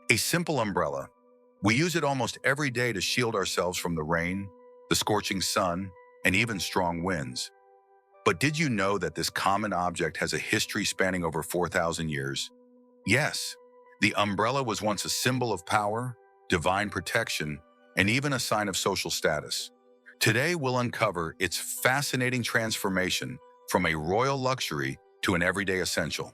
A simple umbrella. We use it almost every day to shield ourselves from the rain, the scorching sun, and even strong winds. But did you know that this common object has a history spanning over 4,000 years? Yes, the umbrella was once a symbol of power, divine protection, and even a sign of social status. Today, we'll uncover its fascinating transformation from a royal luxury to an everyday essential.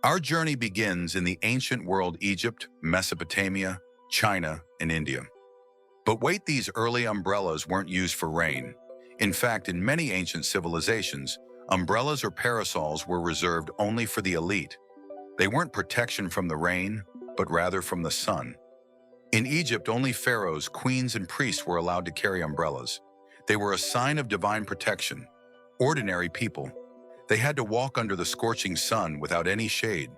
Our journey begins in the ancient world: Egypt, Mesopotamia, China, and India. But wait, these early umbrellas weren't used for rain. In fact, in many ancient civilizations, umbrellas or parasols were reserved only for the elite. They weren't protection from the rain, but rather from the sun. In Egypt, only pharaohs, queens, and priests were allowed to carry umbrellas. They were a sign of divine protection. Ordinary people, they had to walk under the scorching sun without any shade.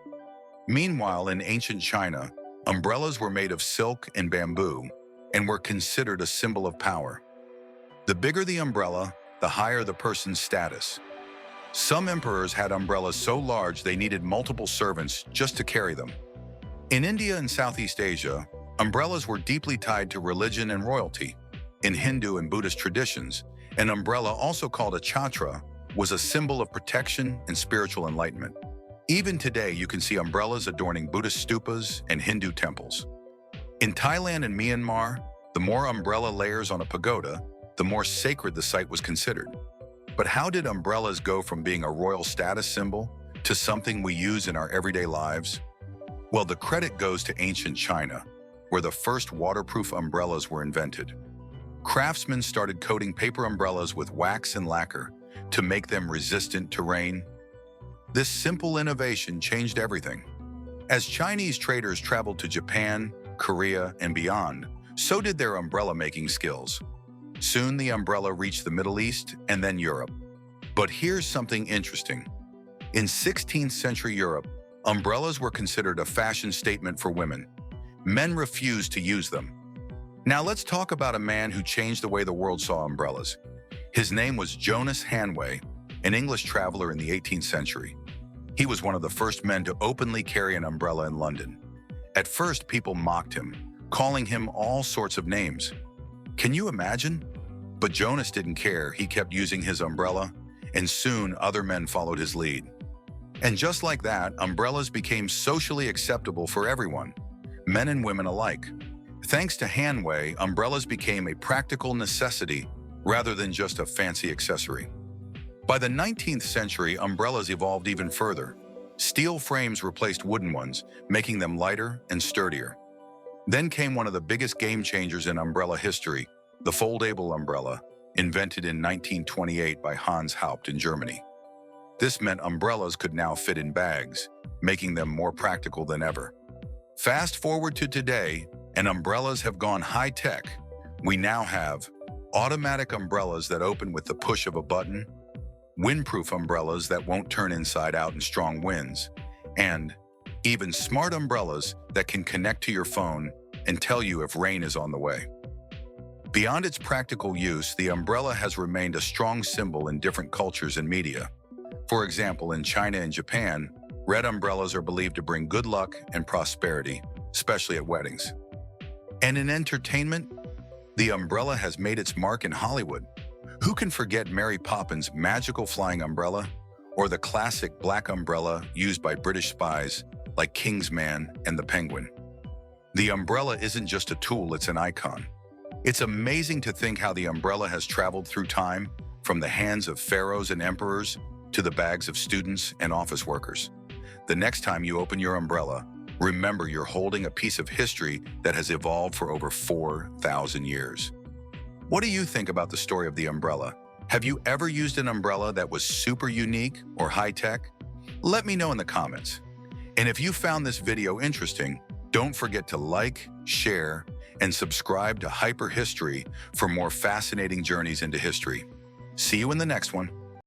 Meanwhile, in ancient China, umbrellas were made of silk and bamboo and were considered a symbol of power. The bigger the umbrella, the higher the person's status. Some emperors had umbrellas so large they needed multiple servants just to carry them. In India and Southeast Asia, umbrellas were deeply tied to religion and royalty. In Hindu and Buddhist traditions, an umbrella, also called a chhatra, was a symbol of protection and spiritual enlightenment. Even today, you can see umbrellas adorning Buddhist stupas and Hindu temples. In Thailand and Myanmar, the more umbrella layers on a pagoda, the more sacred the site was considered. But how did umbrellas go from being a royal status symbol to something we use in our everyday lives? Well, the credit goes to ancient China, where the first waterproof umbrellas were invented. Craftsmen started coating paper umbrellas with wax and lacquer to make them resistant to rain. This simple innovation changed everything. As Chinese traders traveled to Japan, Korea, and beyond, so did their umbrella-making skills. Soon the umbrella reached the Middle East and then Europe. But here's something interesting. In 16th century Europe, umbrellas were considered a fashion statement for women. Men refused to use them. Now let's talk about a man who changed the way the world saw umbrellas. His name was Jonas Hanway, an English traveler in the 18th century. He was one of the first men to openly carry an umbrella in London. At first, people mocked him, calling him all sorts of names. Can you imagine? But Jonas didn't care. He kept using his umbrella, and soon other men followed his lead. And just like that, umbrellas became socially acceptable for everyone, men and women alike. Thanks to Hanway, umbrellas became a practical necessity rather than just a fancy accessory. By the 19th century, umbrellas evolved even further. Steel frames replaced wooden ones, making them lighter and sturdier. Then came one of the biggest game changers in umbrella history, the foldable umbrella, invented in 1928 by Hans Haupt in Germany. This meant umbrellas could now fit in bags, making them more practical than ever. Fast forward to today, and umbrellas have gone high-tech. We now have automatic umbrellas that open with the push of a button, windproof umbrellas that won't turn inside out in strong winds, and even smart umbrellas that can connect to your phone and tell you if rain is on the way. Beyond its practical use, the umbrella has remained a strong symbol in different cultures and media. For example, in China and Japan, red umbrellas are believed to bring good luck and prosperity, especially at weddings. And in entertainment, the umbrella has made its mark in Hollywood. Who can forget Mary Poppins' magical flying umbrella, or the classic black umbrella used by British spies like Kingsman and the Penguin? The umbrella isn't just a tool, it's an icon. It's amazing to think how the umbrella has traveled through time, from the hands of pharaohs and emperors to the bags of students and office workers. The next time you open your umbrella, remember you're holding a piece of history that has evolved for over 4,000 years. What do you think about the story of the umbrella? Have you ever used an umbrella that was super unique or high-tech? Let me know in the comments. And if you found this video interesting, don't forget to like, share, and subscribe to Hyper History for more fascinating journeys into history. See you in the next one.